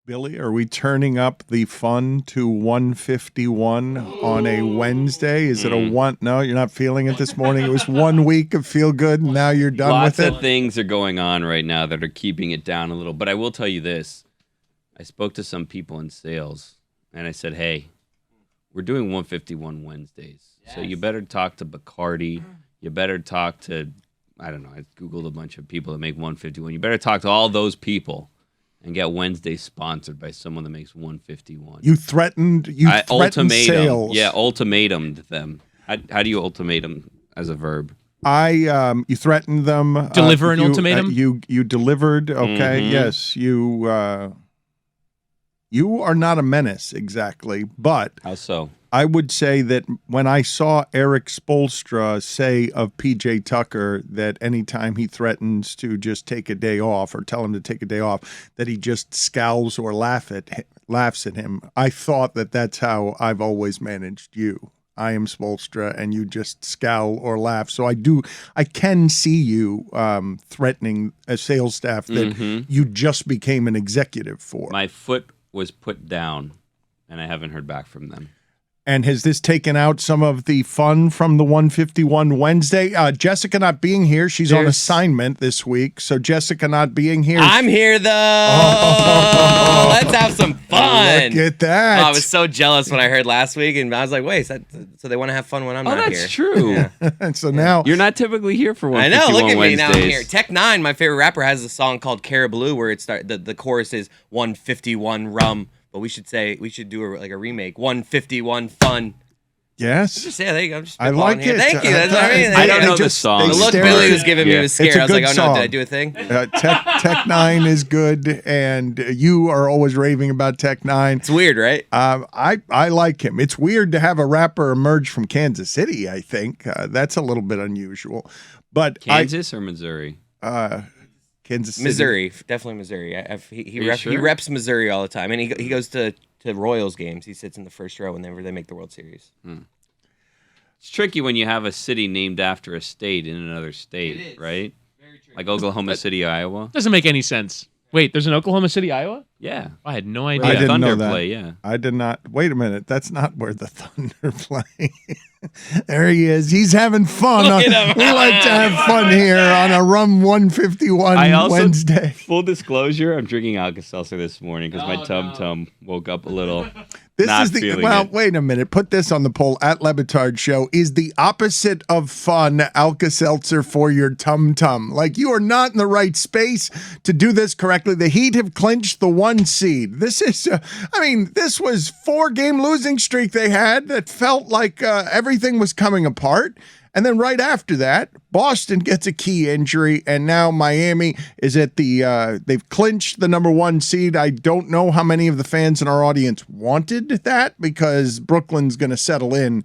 Billy, are we turning up the fun to 151 on a Wednesday? Is it a one? No, you're not feeling it this morning. It was 1 week of feel good, and now you're done with it. Lots of things are going on right now that are keeping it down a little. But I will tell you this. I spoke to some people in sales, and I said, hey, we're doing 151 Wednesdays. Yes. So you better talk to Bacardi. You better talk to, I don't know, I Googled a bunch of people that make 151. You better talk to all those people and get Wednesday sponsored by someone that makes 151. You threatened sales. Yeah, ultimatumed them. How do you ultimatum as a verb? You threatened them. Deliver an ultimatum? You delivered. Okay, yes. You are not a menace exactly, but how so? I would say that when I saw Eric Spoelstra say of P.J. Tucker that anytime he threatens to just take a day off or tell him to take a day off, that he just scowls or laughs at him, I thought that that's how I've always managed you. I am Spoelstra, and you just scowl or laugh. So I can see you threatening a sales staff that you just became an executive for. My foot was put down, and I haven't heard back from them. And has this taken out some of the fun from the 151 Wednesday? Jessica not being here. She's on assignment this week. So Jessica not being here. I'm here, though. Oh, let's have some fun. Look at that. Oh, I was so jealous when I heard last week. And I was like, wait, so they want to have fun when I'm not here. Oh, that's true. Yeah. And so now. You're not typically here for 151 I know. Look at Wednesdays. me now I'm here. Tech Nine, my favorite rapper, has a song called Caribou where the chorus is 151 rum. But we should do a remake. 151 fun. Yes. Just there you go. I like it. Thank you. That's what I mean. I don't know the song. The look Billy was giving me was scared. I was like, oh no, did I do a thing? Tech Nine is good, and you are always raving about Tech Nine. It's weird, right? I like him. It's weird to have a rapper emerge from Kansas City, I think. That's a little bit unusual. But Kansas or Missouri? Kansas City. Missouri, definitely Missouri. He reps Missouri all the time, and he goes to Royals games. He sits in the first row whenever they make the World Series. It's tricky when you have a city named after a state in another state, right? Very tricky. Like Oklahoma City, Iowa. Doesn't make any sense. Wait, there's an Oklahoma City, Iowa? Yeah. I had no idea. I didn't Thunder know that. play, yeah. I did not. Wait a minute. That's not where the Thunder play. There he is. He's having fun. We like to have fun here on a Rum 151 Wednesday. Full disclosure, I'm drinking Alka-Seltzer this morning because my tum-tum woke up a little. Wait a minute. Put this on the poll at LeBatard Show. Is the opposite of fun Alka-Seltzer for your tum-tum? Like, you are not in the right space to do this correctly. The Heat have clinched the 1 seed. This is, this was 4-game losing streak they had that felt like everything was coming apart. And then right after that, Boston gets a key injury, and now Miami is at they've clinched the number 1 seed. I don't know how many of the fans in our audience wanted that, because Brooklyn's going to settle in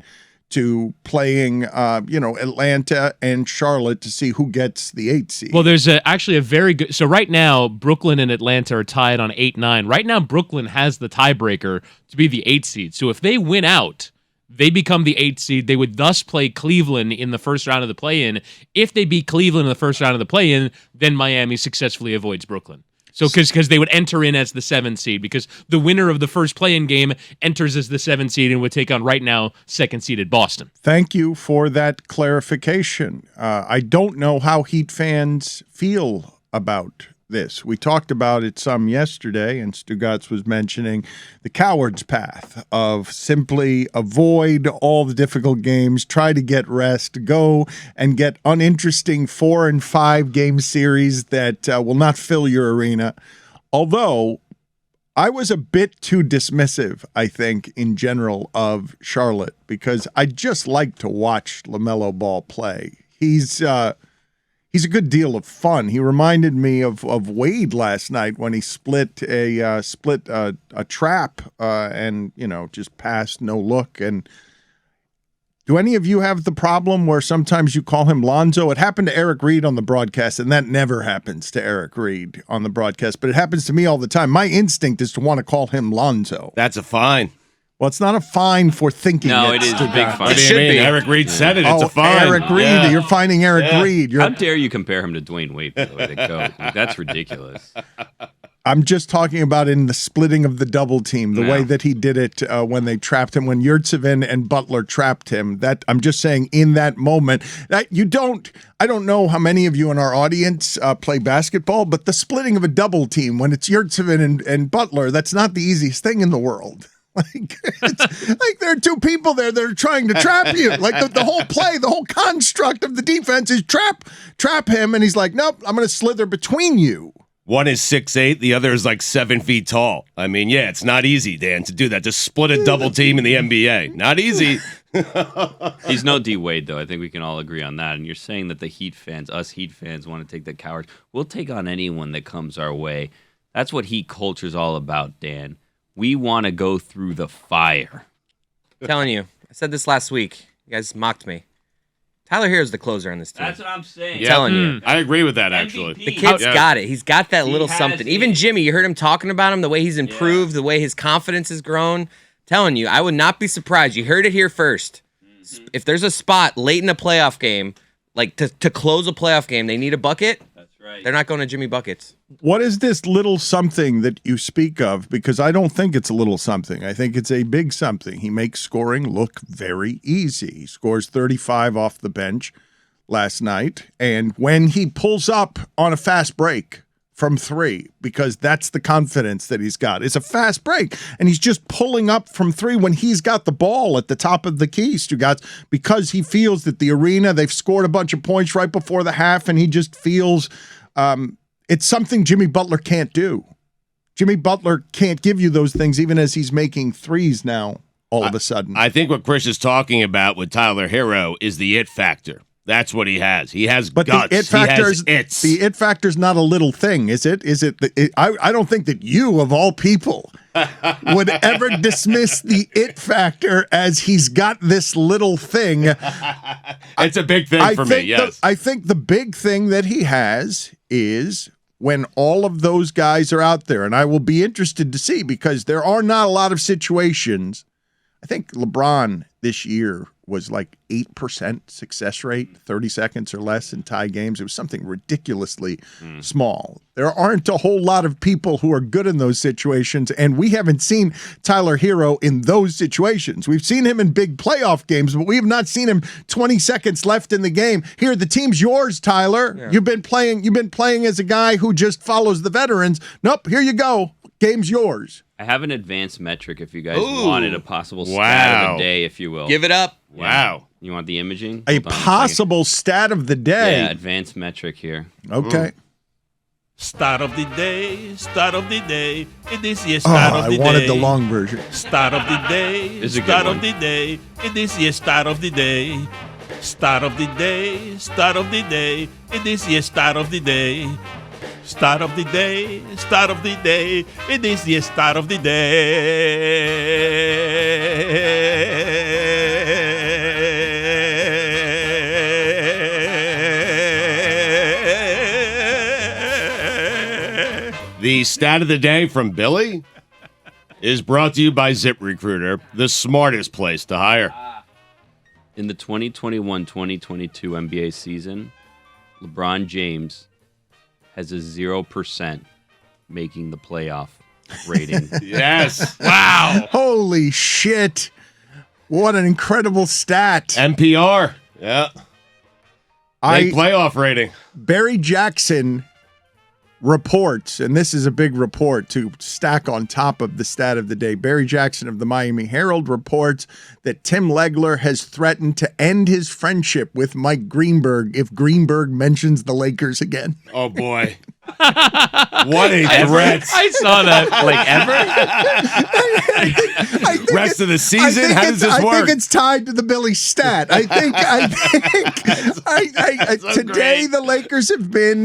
to playing, Atlanta and Charlotte to see who gets the 8 seed. Well, there's actually a very good. So right now, Brooklyn and Atlanta are tied on 8-9. Right now, Brooklyn has the tiebreaker to be the 8 seed. So if they win out, they become the 8 seed. They would thus play Cleveland in the first round of the play-in. If they beat Cleveland in the first round of the play-in, then Miami successfully avoids Brooklyn. So because they would enter in as the 7 seed, because the winner of the first play-in game enters as the 7 seed and would take on right now 2nd-seeded Boston. Thank you for that clarification. I don't know how Heat fans feel about this. We talked about it some yesterday, and Stugotz was mentioning the coward's path of simply avoid all the difficult games, try to get rest, go and get uninteresting 4 and 5 game series that will not fill your arena. Although I was a bit too dismissive, I think, in general of Charlotte, because I just like to watch LaMelo Ball play. He's a good deal of fun. He reminded me of Wade last night when he split a trap and just passed no look. And do any of you have the problem where sometimes you call him Lonzo? It happened to Eric Reed on the broadcast, and that never happens to Eric Reed on the broadcast, but it happens to me all the time. My instinct is to want to call him Lonzo. That's a fine. Well, it's not a fine for thinking. No, it is a big fine. It should be. Eric Reed said it. It's a fine. Eric Reed. Yeah. You're finding Eric Reed. How dare you compare him to Dwayne Wade, by the way, the GOAT? Like, that's ridiculous. I'm just talking about in the splitting of the double team, the way that he did it when they trapped him, when Yurtsevin and Butler trapped him. That I'm just saying in that moment that I don't know how many of you in our audience play basketball, but the splitting of a double team when it's Yurtsevin and Butler, that's not the easiest thing in the world. Like, it's like there are two people there that are trying to trap you. Like the whole play, the whole construct of the defense is trap him, and he's like, nope, I'm going to slither between you. One is 6'8", the other is like 7 feet tall. I mean, yeah, it's not easy, Dan, to do that. To split a double team in the NBA. Not easy. He's no D Wade, though. I think we can all agree on that. And you're saying that the Heat fans, us Heat fans, want to take the cowards. We'll take on anyone that comes our way. That's what Heat culture's all about, Dan. We want to go through the fire. I'm telling you, I said this last week. You guys mocked me. Tyler Hero's the closer on this team. That's what I'm saying. I'm telling you. I agree with that, actually. MVP. The kid's got it. He's got that little has something. it. Even Jimmy, you heard him talking about him, the way he's improved, the way his confidence has grown. Telling you, I would not be surprised. You heard it here first. If there's a spot late in a playoff game, like to close a playoff game, they need a bucket. That's right. They're not going to Jimmy Buckets. What is this little something that you speak of? Because I don't think it's a little something. I think it's a big something. He makes scoring look very easy. He scores 35 off the bench last night. And when he pulls up on a fast break from three, because that's the confidence that he's got, it's a fast break. And he's just pulling up from three when he's got the ball at the top of the key, Stugotz, because he feels that the arena, they've scored a bunch of points right before the half, and he just feels it's something Jimmy Butler can't do. Jimmy Butler can't give you those things even as he's making threes now all of a sudden. I think what Chris is talking about with Tyler Hero is the it factor. That's what he has. He has guts. The it factor he has the it factor is not a little thing, is it? Is it? I don't think that you, of all people, would ever dismiss the it factor as he's got this little thing. It's a big thing for me. Yes, I think the big thing that he has is when all of those guys are out there, and I will be interested to see because there are not a lot of situations. I think LeBron this year was like 8% success rate, 30 seconds or less in tie games. It was something ridiculously small. There aren't a whole lot of people who are good in those situations, and we haven't seen Tyler Hero in those situations. We've seen him in big playoff games, but we have not seen him 20 seconds left in the game. Here, the team's yours, Tyler. Yeah. You've been playing as a guy who just follows the veterans. Nope, here you go. Game's yours. I have an advanced metric if you guys wanted a possible stat of the day, if you will. Give it up. Yeah. Wow. You want the imaging? A possible stat of the day. Yeah, advanced metric here. Okay. Start of the day, start of the day. It is your start of the day. I wanted the long version. Start of the day, This is a good start one. of the day. It is your start of the day. Start of the day, start of the day. It is your start of the day. Start of the day, start of the day. It is the start of the day. The stat of the day from Billy is brought to you by ZipRecruiter, the smartest place to hire. In the 2021-2022 NBA season, LeBron James has a 0% making the playoff rating. Yes. Wow. Holy shit. What an incredible stat. NPR. Yeah. Big playoff rating. Barry Jackson reports, and this is a big report to stack on top of the stat of the day. Barry Jackson of the Miami Herald reports that Tim Legler has threatened to end his friendship with Mike Greenberg if Greenberg mentions the Lakers again. Oh, boy. What a threat. I saw that. Like ever? I think Rest of the season? How does this I work? think it's tied to the Billy stat. I think today the Lakers have been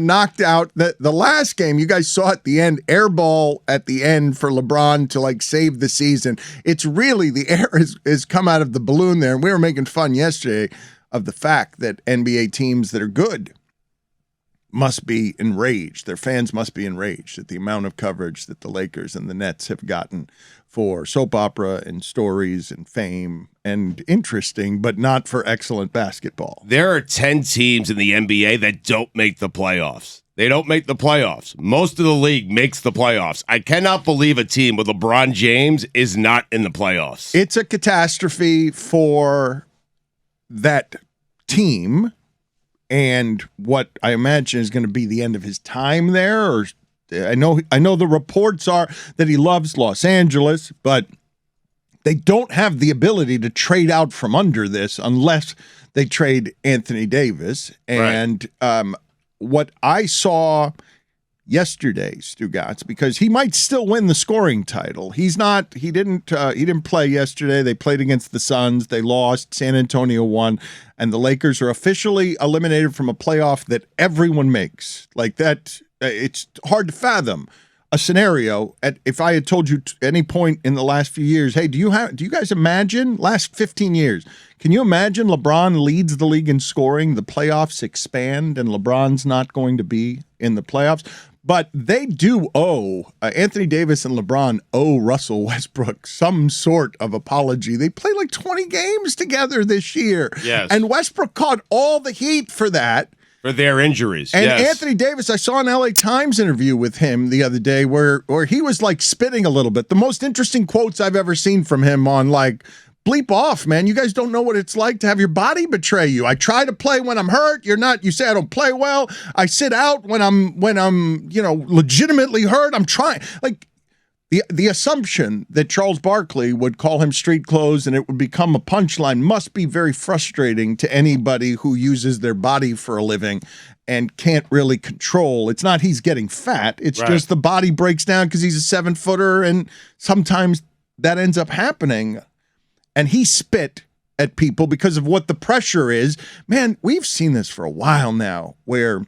knocked out. The last game, you guys saw at the end, air ball at the end for LeBron to like save the season. It's really, the air has come out of the balloon there. And we were making fun yesterday of the fact that NBA teams that are good must be enraged. Their fans must be enraged at the amount of coverage that the Lakers and the Nets have gotten for soap opera and stories and fame and interesting, but not for excellent basketball. There are 10 teams in the NBA that don't make the playoffs. They don't make the playoffs. Most of the league makes the playoffs. I cannot believe a team with LeBron James is not in the playoffs. It's a catastrophe for that team and what I imagine is going to be the end of his time there. Or I know the reports are that he loves Los Angeles, but they don't have the ability to trade out from under this unless they trade Anthony Davis. And what I saw yesterday, Stugotz, because he might still win the scoring title. He didn't play yesterday. They played against the Suns. They lost. San Antonio won, and the Lakers are officially eliminated from a playoff that everyone makes. Like that, it's hard to fathom a scenario. If I had told you at any point in the last few years, hey, do you guys imagine last 15 years? Can you imagine LeBron leads the league in scoring, the playoffs expand, and LeBron's not going to be in the playoffs? But they do owe, Anthony Davis and LeBron owe Russell Westbrook some sort of apology. They played like 20 games together this year. Yes. And Westbrook caught all the heat for that. For their injuries. And yes. Anthony Davis, I saw an LA Times interview with him the other day where he was like spitting a little bit. The most interesting quotes I've ever seen from him on like, bleep off, man. You guys don't know what it's like to have your body betray you. I try to play when I'm hurt. You're not. You say I don't play well. I sit out when I'm legitimately hurt. I'm trying. Like the assumption that Charles Barkley would call him street clothes and it would become a punchline must be very frustrating to anybody who uses their body for a living and can't really control. It's not he's getting fat. It's just the body breaks down because he's a 7-footer, and sometimes that ends up happening. And he spit at people because of what the pressure is. Man, we've seen this for a while now, where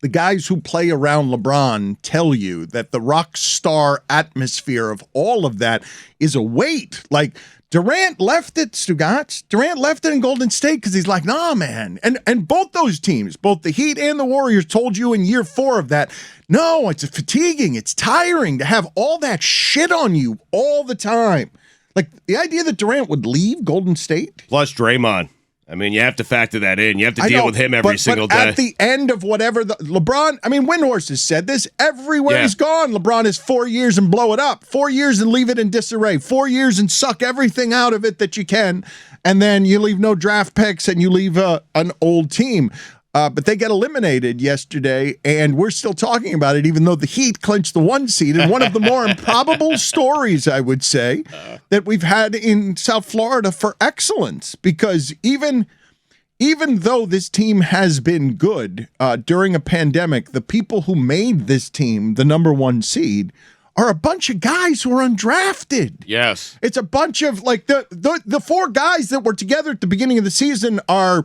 the guys who play around LeBron tell you that the rock star atmosphere of all of that is a weight. Like Durant left it, Stugotz. Durant left it in Golden State because he's like, nah, man. And both those teams, both the Heat and the Warriors, told you in year 4 of that, no, it's fatiguing. It's tiring to have all that shit on you all the time. Like, the idea that Durant would leave Golden State? Plus Draymond. I mean, you have to factor that in. You have to deal with him every single day. At the end of whatever LeBron, I mean, Windhorst has said this. Everywhere he's gone, LeBron is 4 years and blow it up. 4 years and leave it in disarray. 4 years and suck everything out of it that you can. And then you leave no draft picks and you leave an old team. But they get eliminated yesterday, and we're still talking about it, even though the Heat clinched the 1 seed. And one of the more improbable stories, I would say, that we've had in South Florida for excellence. Because even though this team has been good during a pandemic, the people who made this team the number 1 seed are a bunch of guys who are undrafted. Yes. It's a bunch of, like, the 4 guys that were together at the beginning of the season are,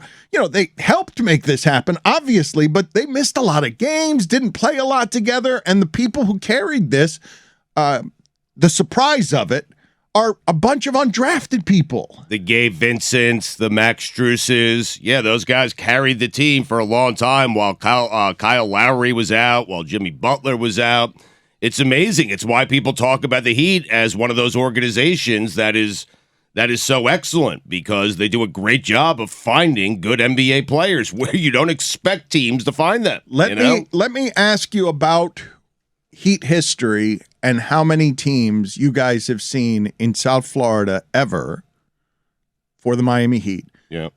they helped make this happen, obviously, but they missed a lot of games, didn't play a lot together, and the people who carried this, the surprise of it, are a bunch of undrafted people. The Gabe Vincents, the Max Struces. Yeah, those guys carried the team for a long time while Kyle Lowry was out, while Jimmy Butler was out. It's amazing. It's why people talk about the Heat as one of those organizations that is so excellent, because they do a great job of finding good NBA players where you don't expect teams to find them. Let me ask you about Heat history and how many teams you guys have seen in South Florida ever for the Miami Heat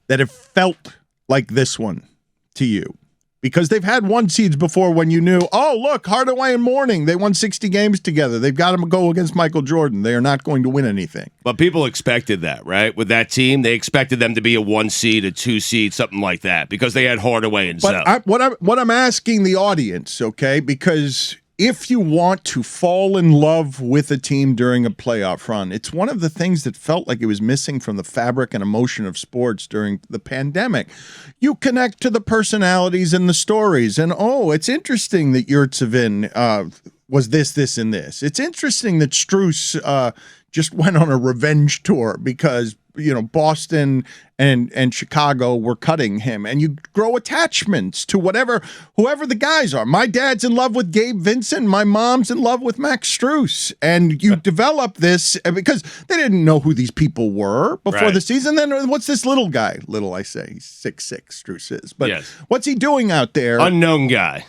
that have felt like this one to you. Because they've had 1 seeds before when you knew, oh, look, Hardaway and Mourning, they won 60 games together. They've got to go against Michael Jordan. They are not going to win anything. But people expected that, right? With that team, they expected them to be a 1 seed, a 2 seed, something like that, because they had Hardaway and Zell. What I'm asking the audience, okay, because if you want to fall in love with a team during a playoff run, it's one of the things that felt like it was missing from the fabric and emotion of sports during the pandemic. You connect to the personalities and the stories, and it's interesting that Yurtsevin was this, and this. It's interesting that Strus just went on a revenge tour because Boston and Chicago were cutting him, and you grow attachments to whoever the guys are. My dad's in love with Gabe Vincent. My mom's in love with Max Strus, and you develop this because they didn't know who these people were before the season. Then what's this little guy? Little, I say, he's 6'6", Strus is, but what's he doing out there? Unknown guy.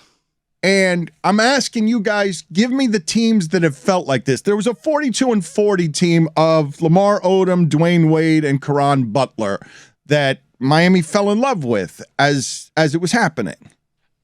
And I'm asking you guys, give me the teams that have felt like this. There was a 42-40 team of Lamar Odom, Dwayne Wade, and Caron Butler that Miami fell in love with as it was happening.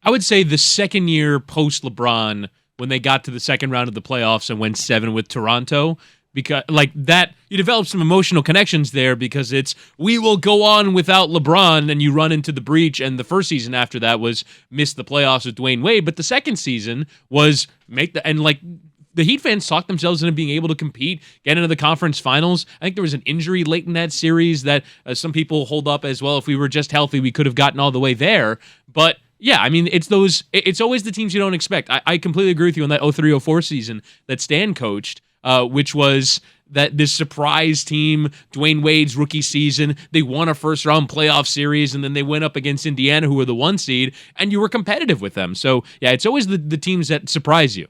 I would say the second year post LeBron, when they got to the second round of the playoffs and went 7 with Toronto, because like that, you develop some emotional connections there because it's we will go on without LeBron, and you run into the breach. And the first season after that was miss the playoffs with Dwayne Wade, but the second season was the Heat fans talked themselves into being able to compete, get into the conference finals. I think there was an injury late in that series that some people hold up as well. If we were just healthy, we could have gotten all the way there. But yeah, I mean, it's always the teams you don't expect. I completely agree with you on that 03-04 season that Stan coached. Which was that this surprise team, Dwayne Wade's rookie season, they won a first-round playoff series, and then they went up against Indiana, who were the 1 seed, and you were competitive with them. So, yeah, it's always the teams that surprise you.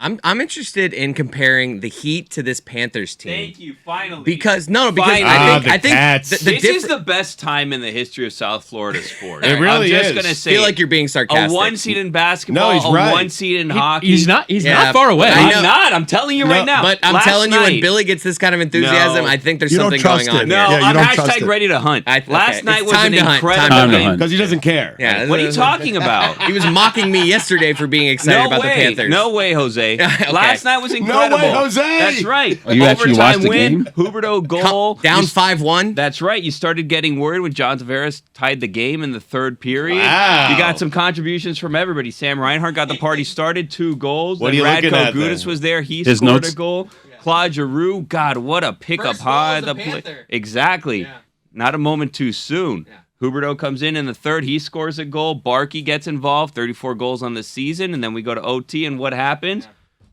I'm interested in comparing the Heat to this Panthers team. Thank you, finally. Because Finally. I think this is the best time in the history of South Florida sports. It really I'm just is. gonna say, I feel like you're being sarcastic. a 1 seed in basketball, No, he's right. a 1 seed in hockey. He's not far away. I know. I'm not. I'm telling you right now. But I'm Last telling you, when night- Billy gets this kind of enthusiasm, No. I think there's You don't something trust going on it. No, here. Yeah, you I'm don't trust it. ready to hunt. Last night It's was time an to hunt. incredible Time to game. hunt. Because he doesn't care. Yeah, What are you talking about? He was mocking me yesterday for being excited No about the way. Panthers. No way, Jose. Okay. Last night was incredible. way, Jose. That's right. Oh, you actually Overtime watched the win, game? Huberdeau goal. Down You- 5-1. That's right. You started getting worried when John Tavares tied the game in the third period. Wow. You got some contributions from everybody. Sam Reinhart got the party started, 2 goals. What Then are you looking Radko at Gudas then? was there. He His scored notes? a goal. Claude Giroux, God, what a pickup First goal high. as a Panther. Exactly. Yeah. Not a moment too soon. Yeah. Huberdeau comes in the third. He scores a goal. Barkey gets involved. 34 goals on the season. And then we go to OT. And what happened?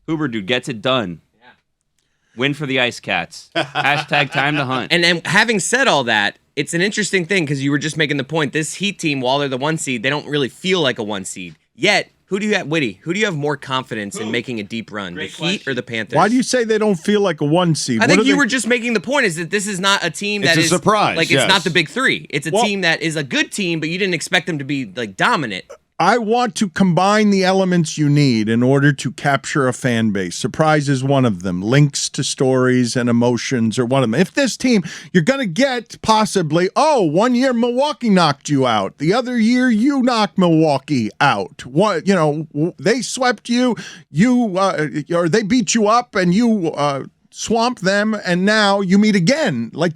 Huberdeau gets it done. Win for the Ice Cats. Hashtag time to hunt. And having said all that, it's an interesting thing because you were just making the point. This Heat team, while they're the 1 seed, they don't really feel like a 1 seed. Yet, who do you have, Witty? Who do you have more confidence in making a deep run? Great The Heat question. or the Panthers? Why do you say they don't feel like a 1 seed? I What think are you they- were just making the point is that this is not a team It's that a is surprise, Like yes. it's not the big 3. It's a Well- team that is a good team, but you didn't expect them to be like dominant. I want to combine the elements you need in order to capture a fan base. Surprise is one of them. Links to stories and emotions are one of them. If this team, you're going to get possibly, 1 year Milwaukee knocked you out. The other year you knocked Milwaukee out. What, they swept you, or they beat you up and you swamped them, and now you meet again. Like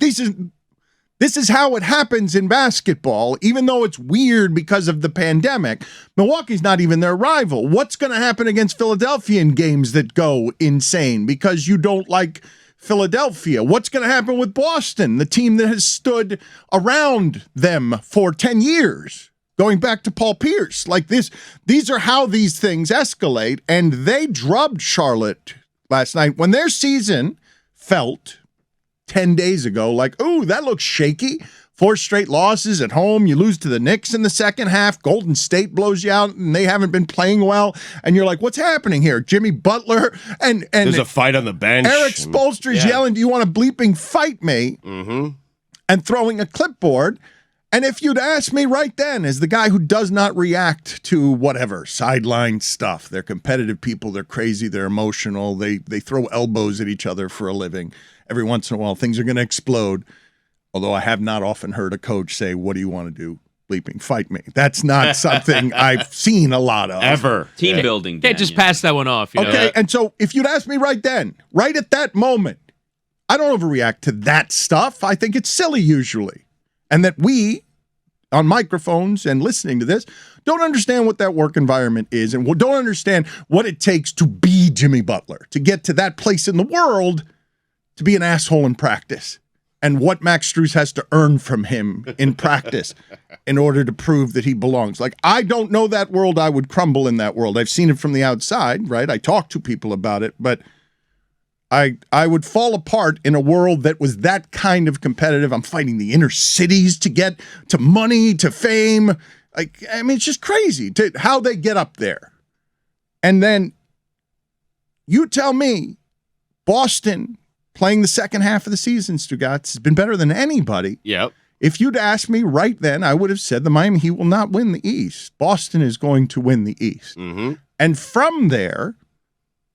This is how it happens in basketball, even though it's weird because of the pandemic. Milwaukee's not even their rival. What's going to happen against Philadelphia in games that go insane because you don't like Philadelphia? What's going to happen with Boston, the team that has stood around them for 10 years, going back to Paul Pierce? Like this, these are how these things escalate, and they drubbed Charlotte last night when their season felt 10 days ago, like, ooh, that looks shaky. 4 straight losses at home. You lose to the Knicks in the second half. Golden State blows you out, and they haven't been playing well. And you're like, what's happening here? Jimmy Butler and There's a fight on the bench. Eric Spoelstra's yelling, do you want to bleeping fight me? Mm-hmm. And throwing a clipboard. And if you'd asked me right then, as the guy who does not react to whatever sideline stuff, they're competitive people, they're crazy, they're emotional, they throw elbows at each other for a living. Every once in a while, things are going to explode. Although I have not often heard a coach say, what do you want to do? Bleeping fight me. That's not something I've seen a lot of. Ever. Team building. Can't just pass that one off. You know? Okay, and so if you'd asked me right then, right at that moment, I don't overreact to that stuff. I think it's silly usually. And that we, on microphones and listening to this, don't understand what that work environment is and don't understand what it takes to be Jimmy Butler, to get to that place in the world to be an asshole in practice, and what Max Strus has to earn from him in practice in order to prove that he belongs. Like, I don't know that world. I would crumble in that world. I've seen it from the outside, right? I talk to people about it, but I would fall apart in a world that was that kind of competitive. I'm fighting the inner cities to get to money, to fame. Like, I mean, it's just crazy to how they get up there. And then you tell me Boston playing the second half of the season, Stugotz, has been better than anybody. Yep. If you'd asked me right then, I would have said the Miami Heat will not win the East. Boston is going to win the East. Mm-hmm. And from there,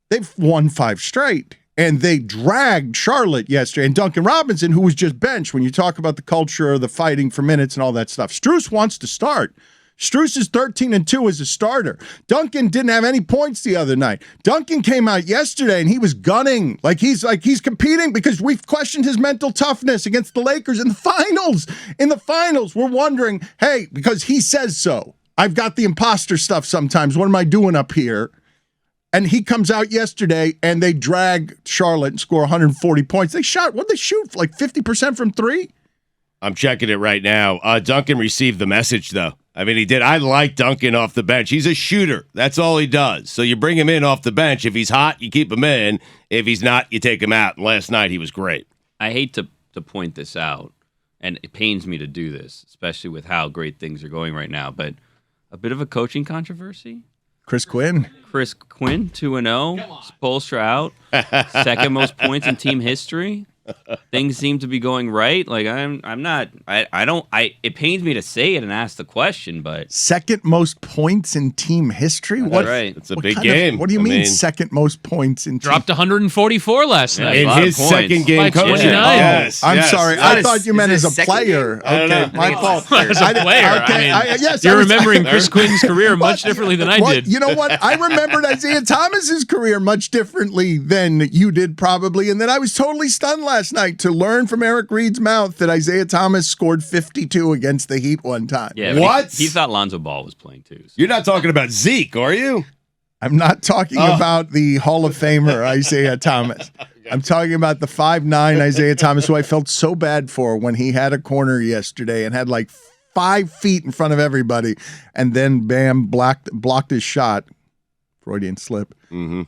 they've won 5 straight. And they dragged Charlotte yesterday. And Duncan Robinson, who was just benched, when you talk about the culture, the fighting for minutes and all that stuff. Strus wants to start. Strus is 13-2 as a starter. Duncan didn't have any points the other night. Duncan came out yesterday and he was gunning. Like he's competing because we've questioned his mental toughness against the Lakers in the finals. In the finals, we're wondering, hey, because he says so. I've got the imposter stuff sometimes. What am I doing up here? And he comes out yesterday and they drag Charlotte and score 140 points. They shot, what'd they shoot? Like 50% from 3? I'm checking it right now. Duncan received the message, though. I mean, he did. I like Duncan off the bench. He's a shooter. That's all he does. So you bring him in off the bench. If he's hot, you keep him in. If he's not, you take him out. And last night, he was great. I hate to point this out, and it pains me to do this, especially with how great things are going right now, but a bit of a coaching controversy. Chris Quinn, 2-0. Spoelstra out. Second most points in team history. Things seem to be going right. Like it pains me to say it and ask the question, but second most points in team history? That's right. It's a big game. What do you mean second most points in dropped 144 last night. In his second game By coaching. 29. Yes, I'm yes. sorry. I thought you meant as a player. I don't know. Okay, my fault. As a player, Yes, you're remembering Chris Quinn's career much differently than I did. You know what? I remembered Isaiah Thomas's career much differently than you did probably, and then I was totally stunned last night to learn from Eric Reed's mouth that Isaiah Thomas scored 52 against the Heat one time. yeah, What? He thought Lonzo Ball was playing too. So. You're not talking about Zeke, are you? I'm not talking about the Hall of Famer Isaiah Thomas. I'm talking about the 5'9" Isaiah Thomas, who I felt so bad for when he had a corner yesterday and had like 5 feet in front of everybody, and then bam, blocked his shot. Freudian slip. Mm-hmm.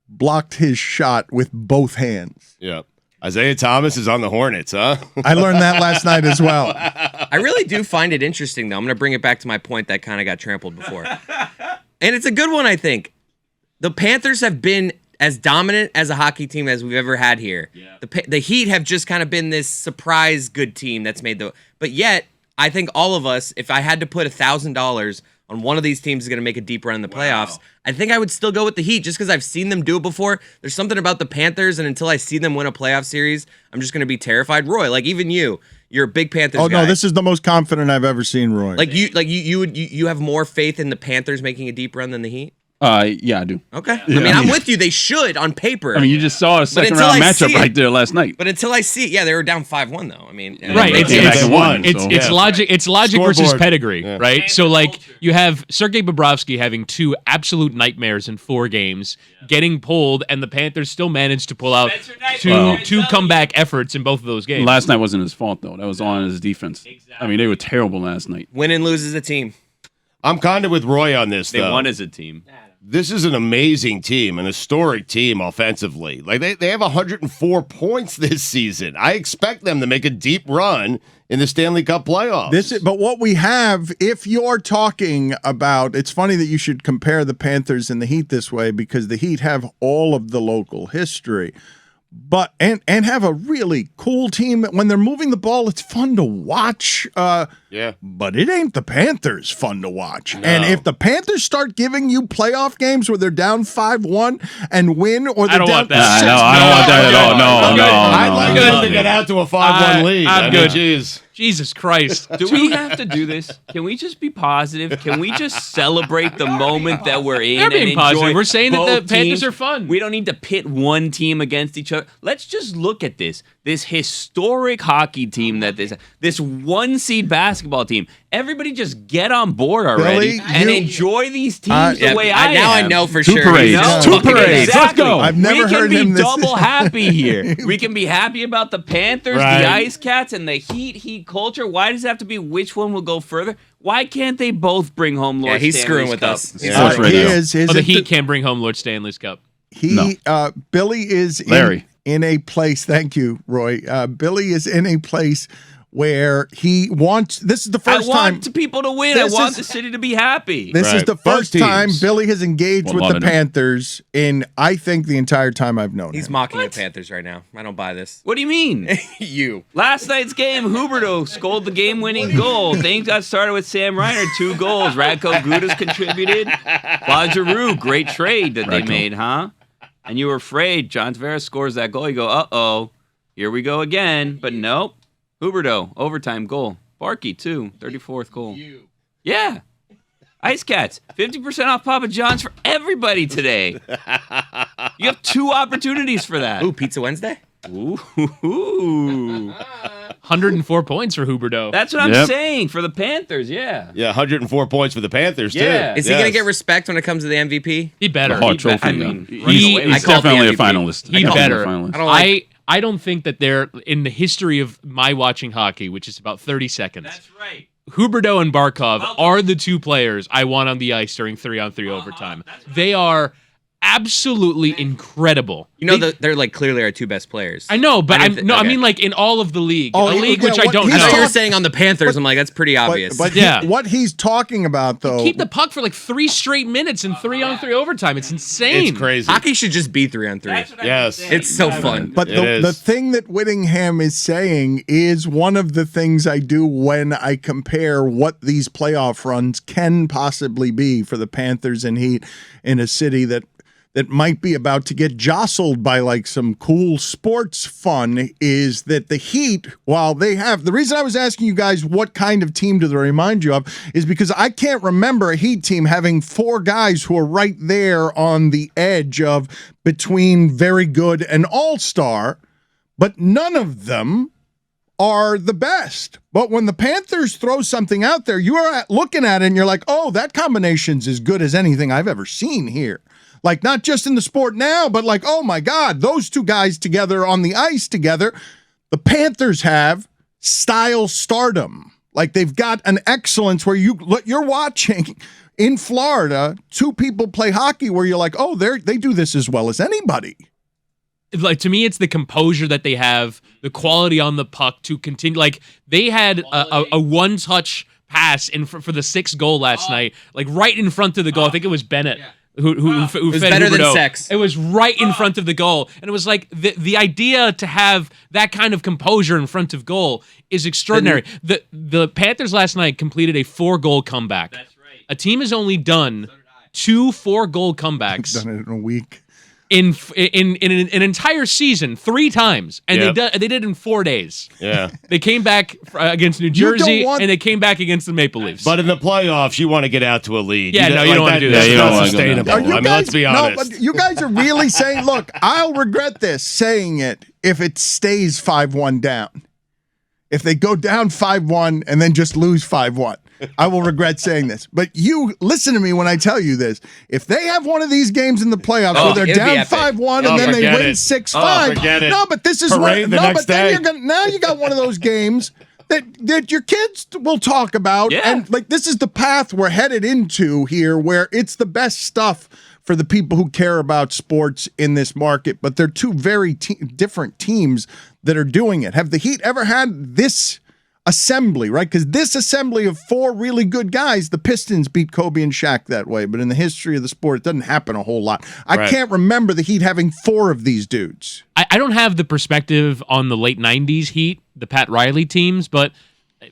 Blocked his shot with both hands. Yeah. Isaiah Thomas is on the Hornets, huh? I learned that last night as well. I really do find it interesting, though. I'm going to bring it back to my point that kind of got trampled before. And it's a good one, I think. The Panthers have been as dominant as a hockey team as we've ever had here. Yeah. The Heat have just kind of been this surprise good team that's made the... But yet, I think all of us, if I had to put $1,000 on one of these teams is going to make a deep run in the playoffs, I think I would still go with the Heat just because I've seen them do it before. There's something about the Panthers, and until I see them win a playoff series, I'm just going to be terrified. Roy, like even you're a big Panthers guy. Oh, no, this is the most confident I've ever seen Roy. You have more faith in the Panthers making a deep run than the Heat? Yeah, I do. Okay. Yeah. I mean, I'm with you. They should on paper. I mean, you just saw a second round matchup right there last night. But until I see it, yeah, they were down 5-1 though. I mean, right. It's logic. It's logic versus pedigree, right? So like you have Sergei Bobrovsky having 2 absolute nightmares in 4 games, getting pulled, and the Panthers still managed to pull out two comeback efforts in both of those games. Last night wasn't his fault though. That was on his defense. Exactly. I mean, they were terrible last night. Win and lose as a team. I'm kind of with Roy on this, They though. won as a team. This is an amazing team, an historic team offensively. Like they have 104 points this season. I expect them to make a deep run in the Stanley Cup playoffs. But what we have, if you're talking about, it's funny that you should compare the Panthers and the Heat this way because the Heat have all of the local history. But and have a really cool team. When they're moving the ball, it's fun to watch. But it ain't the Panthers fun to watch. No. And if the Panthers start giving you playoff games where they're down 5-1 and win, or they're I don't down want that. I don't want that at all. No. I'd like them to get out to a 5-1 lead. I'm good. Jeez. Jesus Christ. Do we have to do this? Can we just be positive? Can we just celebrate the moment that we're in? They're being and positive. enjoy We're saying that both the Panthers teams? are fun. We don't need to pit one team against each other. Let's just look at this historic hockey team that this 1-seed basketball team. Everybody just get on board already Billy, and enjoy these teams the way I am. Now I know for Two sure. parades. No, Two parades. Exactly. Let's go. I've never heard him We can be this. double happy here. We can be happy about the Panthers, Right. the Ice Cats, and the Heat culture. Why does it have to be which one will go further? Why can't they both bring home Lord Yeah, he's Stanley's screwing with Cup? us. Yeah. He is. The Heat can't bring home Lord Stanley's Cup. Billy is Larry. in a place. Thank you, Roy. Billy is in a place where he wants. This is the first time. I want people to win. I want the city to be happy. This is the first Both time teams. Billy has engaged with the Panthers in, I think, the entire time I've known He's him. mocking the Panthers right now. I don't buy this. What do you mean? You. Last night's game, Huberto scored the game-winning goal. Things got started with Sam Reiner, 2 goals. Radko Gudas contributed. Claude Giroux, great trade that they made, huh? And you were afraid John Tavares scores that goal. You go, uh-oh, here we go again. But nope. Huberto, overtime goal. Barkey, too, 34th goal. Yeah. Ice Cats, 50% off Papa John's for everybody today. You have 2 opportunities for that. Ooh, Pizza Wednesday? Ooh. 104 points for Huberto. That's what I'm Yep. saying for the Panthers, yeah. Yeah, 104 points for the Panthers, too. Yeah. Is he going to get respect when it comes to the MVP? He better. The Hart Trophy. I yeah. mean, he- running away with I He's it. called the definitely a MVP. finalist. He I call him a better. finalist. I don't like- I don't think that they're in the history of my watching hockey, which is about 30 seconds. That's right. Huberto and Barkov are the 2 players I want on the ice during 3-on-3 overtime. They are absolutely incredible. You know, They- they're like clearly our 2 best players. I know, but Okay. I mean like in all of the league. Oh, a league yeah, which I what don't he's I thought you know. were saying on the Panthers. I'm like, that's pretty obvious. But Yeah. what he's talking about, though, Keep the puck for like 3 straight minutes in 3-on-3 overtime. It's insane. It's crazy. Hockey should just be 3-on-3. Yes. It's so fun. But It is. the thing that Whittingham is saying is one of the things I do when I compare what these playoff runs can possibly be for the Panthers and Heat in a city that might be about to get jostled by like some cool sports fun, is that the Heat, while they have, the reason I was asking you guys what kind of team do they remind you of is because I can't remember a Heat team having 4 guys who are right there on the edge of between very good and all-star, but none of them are the best. But when the Panthers throw something out there, you are looking at it and you're like, oh, that combination's as good as anything I've ever seen here. Like, not just in the sport now, but like, oh my God, those 2 guys together on the ice together. The Panthers have style stardom. Like, they've got an excellence where you're watching in Florida 2 people play hockey where you're like, oh, they do this as well as anybody. Like, to me, it's the composure that they have, the quality on the puck to continue. Like, they had a one-touch pass for the 6th goal last night, like right in front of the goal. I think it was Bennett. Who was fed better than Huberdeau. sex. It was right in front of the goal. And it was like the idea to have that kind of composure in front of goal is extraordinary. The Panthers last night completed a 4-goal comeback. That's right. A team has only done 2 4-goal comebacks Done it in a week. in an entire season 3 times, and Yep. they did it in 4 days. Yeah. They came back against New You don't Jersey, want- and they came back against the Maple Leafs. But in the playoffs, you want to get out to a lead. Yeah, no, you don't wanna do that. That's Yeah, you don't not wanna go down. sustainable. Are I you mean, guys, let's be honest. No, but you guys are really saying, look, I'll regret this saying it if it stays 5-1 down. If they go down 5-1 and then just lose 5-1, I will regret saying this. But you listen to me when I tell you this. If they have one of these games in the playoffs where they're it'd be down epic. 5-1 Oh, and then they forget win it. 6-5. Oh, forget it. No, but this is Parade the no, next but then day. you're gonna now you got one of those games that your kids will talk about. Yeah. And like this is the path we're headed into here where it's the best stuff for the people who care about sports in this market, but they're 2 very different teams that are doing it. Have the Heat ever had this assembly, right? Because this assembly of 4 really good guys, the Pistons beat Kobe and Shaq that way, but in the history of the sport, it doesn't happen a whole lot. I Right. can't remember the Heat having 4 of these dudes. I don't have the perspective on the late 90s Heat, the Pat Riley teams, but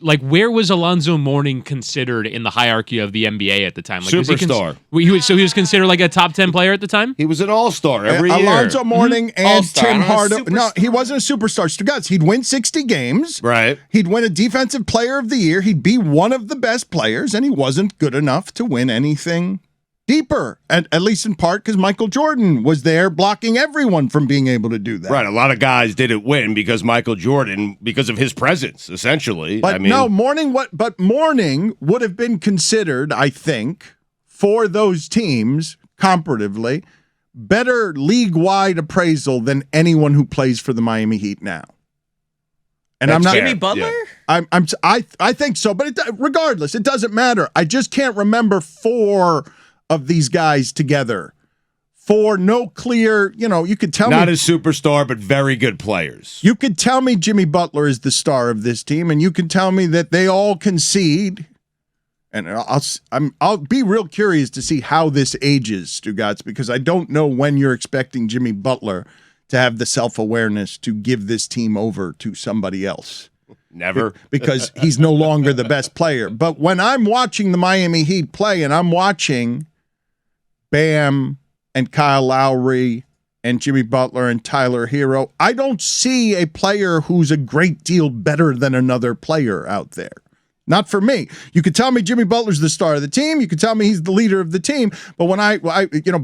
like, where was Alonzo Mourning considered in the hierarchy of the NBA at the time? Like, Superstar. So he was considered like a top 10 player at the time? He was an all-star every year. Alonzo Mourning and All-star, Tim not a Hardaway. No, superstar. he wasn't a superstar. Stugotz, he'd win 60 games. Right. He'd win a defensive player of the year. He'd be one of the best players, and he wasn't good enough to win anything deeper, at least in part because Michael Jordan was there blocking everyone from being able to do that. Right. A lot of guys didn't win because Michael Jordan, because of his presence, essentially. But I mean, no, Mourning would have been considered, I think, for those teams, comparatively, better league-wide appraisal than anyone who plays for the Miami Heat now. And That's I'm not fair. Jimmy Butler? Yeah. I think so, but regardless, it doesn't matter. I just can't remember 4 of these guys together for no clear, you could tell Not me. a superstar, but very good players. You could tell me Jimmy Butler is the star of this team, and you could tell me that they all concede. And I'll be real curious to see how this ages, Stugotz, because I don't know when you're expecting Jimmy Butler to have the self-awareness to give this team over to somebody else. Never. Because he's no longer the best player. But when I'm watching the Miami Heat play and I'm watching Bam and Kyle Lowry and Jimmy Butler and Tyler Hero, I don't see a player who's a great deal better than another player out there. Not for me. You could tell me Jimmy Butler's the star of the team. You could tell me he's the leader of the team. But when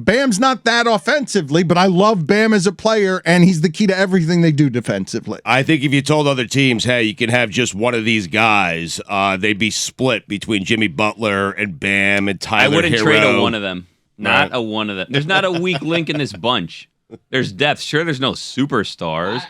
Bam's not that offensively, but I love Bam as a player, and he's the key to everything they do defensively. I think if you told other teams, hey, you can have just one of these guys, they'd be split between Jimmy Butler and Bam and Tyler I wouldn't Hero. trade a one of them. Not Right. a one of them. There's not a weak link in this bunch. There's depth. Sure, there's no superstars,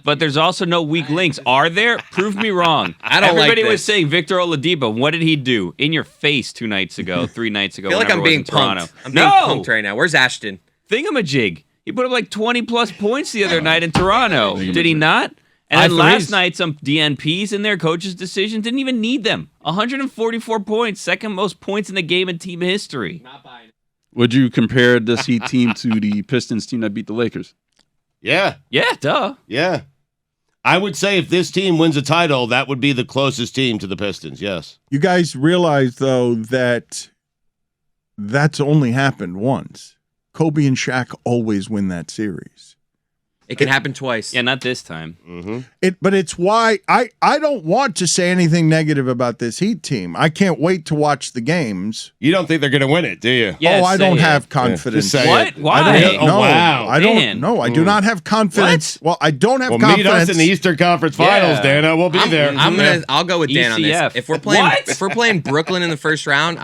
but there's also no weak links. Are there? Prove me wrong. I don't like Everybody was this. saying Victor Oladipo. What did he do? In your face 3 nights ago. I feel like whenever I'm it was being in Toronto. punked. I'm being punked right now. Where's Ashton? Thingamajig. He put up like 20-plus points the other night in Toronto. Did he not? And High then last threes. night, some DNPs in their coach's decision didn't even need them. 144 points, second most points in the game in team history. Would you compare this Heat team to the Pistons team that beat the Lakers? Yeah, Yeah, duh. yeah. I would say if this team wins a title, that would be the closest team to the Pistons, yes. You guys realize, though, that that's only happened once. Kobe and Shaq always win that series. It can happen twice. Yeah, not this time. But it's why I don't want to say anything negative about this Heat team. I can't wait to watch the games. You don't think they're going to win it, do you? Yeah, I say don't it. have confidence. just say What? it. Why? I don't know. Oh, wow. I don't Dan. know. I do not have confidence. Well, I don't have Well, confidence. meet us in the Eastern Conference Finals, Yeah. Dana. We'll be there. I'll go with Dan on ECF. this. If What? we're playing Brooklyn in the first round,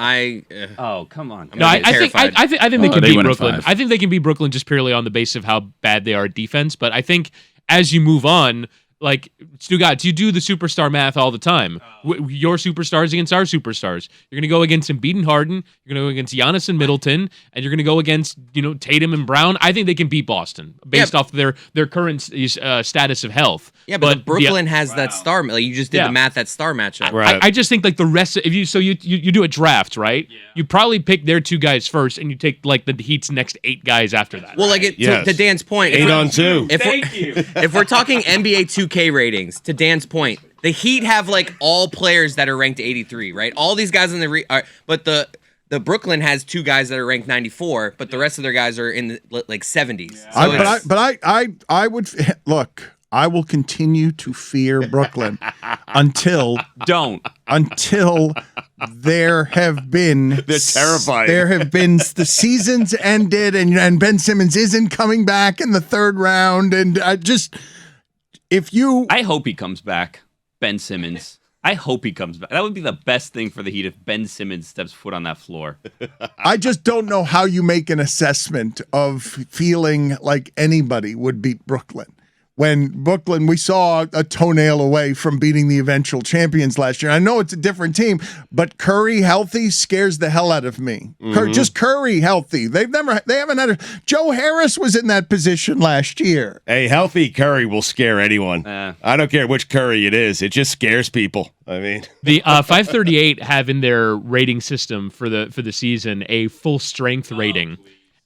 Oh, come on. No, I think terrified. I think they can they beat win in Brooklyn. 5. I think they can beat Brooklyn just purely on the basis of how bad they are at defense. But I think as you move on, like Stugotz, you do the superstar math all the time. Your superstars against our superstars. You're going to go against Embiid and Harden. You're going to go against Giannis and Middleton, and you're going to go against Tatum and Brown. I think they can beat Boston based off their current status of health. Yeah, but Brooklyn has that star. Like you just did Yeah. the math, that star matchup. Right. I just think like the rest. If you do a draft, right? Yeah. You probably pick their 2 guys first, and you take like the Heat's next 8 guys after that. Well, Yes. to Dan's point, 8 on 2. if we're talking NBA 2K ratings, to Dan's point, the Heat have like all players that are ranked 83, right? All these guys in but the Brooklyn has 2 guys that are ranked 94, but the rest of their guys are in the like 70s. So I would look. I will continue to fear Brooklyn until there have been They're terrifying. There have been the seasons ended and Ben Simmons isn't coming back in the 3rd round, and I hope he comes back, Ben Simmons. I hope he comes back. That would be the best thing for the Heat if Ben Simmons steps foot on that floor. I just don't know how you make an assessment of feeling like anybody would beat Brooklyn. When Brooklyn, we saw a toenail away from beating the eventual champions last year. I know it's a different team, but Curry healthy scares the hell out of me. Just Curry healthy. They haven't had Joe Harris was in that position last year. A healthy Curry will scare anyone. I don't care which Curry it is. It just scares people. I mean, The 538 have in their rating system for the season a full strength rating.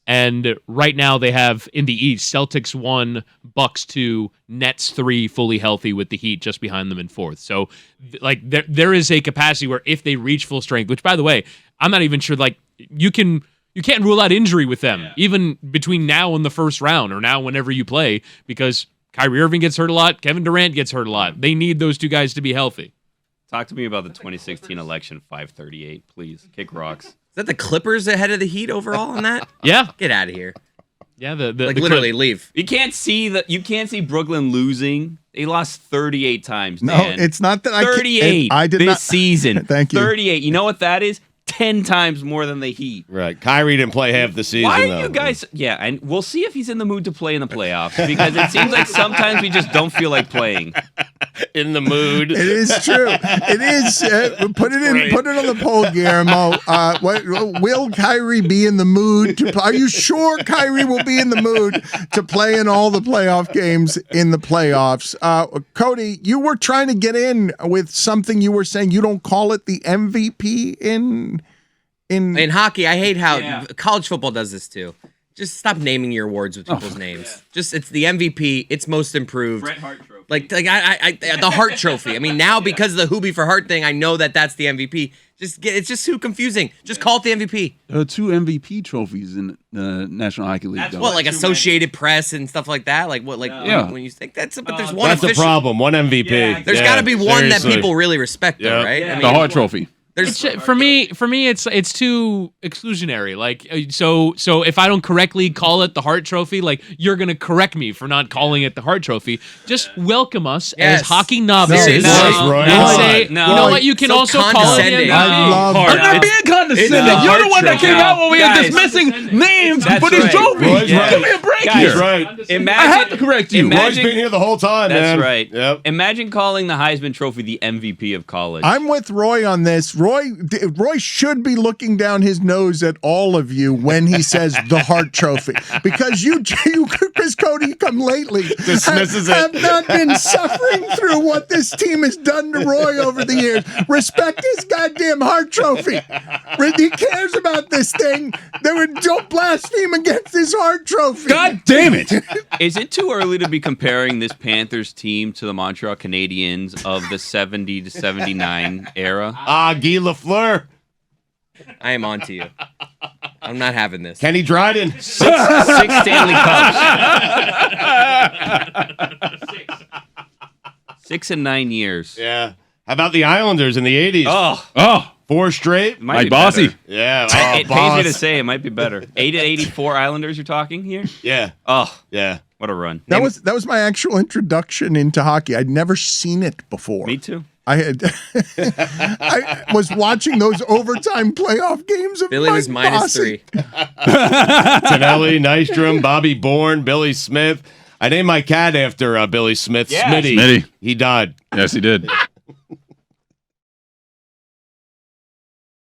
And right now they have in the East, Celtics 1, Bucks 2, Nets 3 fully healthy with the Heat just behind them in 4th. So like there is a capacity where if they reach full strength, which by the way, I'm not even sure like you can't rule out injury with them even between now and the first round or now whenever you play, because Kyrie Irving gets hurt a lot, Kevin Durant gets hurt a lot. They need those 2 guys to be healthy. Talk to me about the 2016 election, 538, please. Kick rocks. Is that the Clippers ahead of the Heat overall on that? Yeah. Get out of here. Yeah, the Literally leave. You can't see Brooklyn losing. They lost 38 times. No, Dan. it's not that 38 I did this not season. Thank you. 38. You know what that is? 10 times more than the Heat. right. Kyrie didn't play half the season, Why are though. you guys? Yeah, and we'll see if he's in the mood to play in the playoffs because it seems like sometimes we just don't feel like playing. in the mood. It is true. It is. Put it in. Put it on the poll, Guillermo. Will Kyrie be in the mood to play? Are you sure Kyrie will be in the mood to play in all the playoff games in the playoffs? Cody, you were trying to get in with something. You were saying you don't call it the MVP in hockey. I hate how college football does this too. Just stop naming your awards with people's names. Yeah. Just it's the MVP. It's most improved. Bret Hart Trophy. Like I the Hart Trophy. I mean, now because of the Hoobie for Hart thing, I know that's the MVP. It's just too confusing. Just call it the MVP. There are 2 MVP trophies in the National Hockey League. That's what, like Associated Press and stuff like that. Like what, like when you think but there's one. That's the problem. One MVP. Yeah, there's got to be one that people really respect, though, right? Yeah. I mean, the Hart Trophy. For me, it's too exclusionary. Like, so if I don't correctly call it the Hart Trophy, like you're gonna correct me for not calling it the Hart Trophy. Just welcome us as hockey novices and say, you know what, you can also call it the MVP. I'm not being condescending. You're the one that came out when we were dismissing names for these trophies. Give me a break here. Right. I have to correct you. Roy's been here the whole time, man. That's right. Yep. Imagine calling the Heisman Trophy the MVP of college. I'm with Roy on this. Roy should be looking down his nose at all of you when he says the Hart Trophy, because you Chris Cody, come lately, have not been suffering through what this team has done to Roy over the years. Respect his goddamn Hart Trophy. He cares about this thing. Don't blaspheme against this Hart Trophy. God damn it! Is it too early to be comparing this Panthers team to the Montreal Canadiens of the 70 to 79 era? Guy Lafleur. I am on to you. I'm not having this. Kenny Dryden. 6 Stanley Cups. 6 and 9 years. Yeah. How about the Islanders in the 80s? Oh. 4 straight. Might be bossy. better. Yeah. It pays me to say it might be better. 8 and 84 Islanders you're talking here? Yeah. Oh. Yeah. What a run. That was my actual introduction into hockey. I'd never seen it before. Me too. I was watching those overtime playoff games of Billy Mike was minus Bossy. 3. Tonelli, Nystrom, Bobby Bourne, Billy Smith. I named my cat after Billy Smith. Yes. Smitty. Smitty. He died. Yes, he did.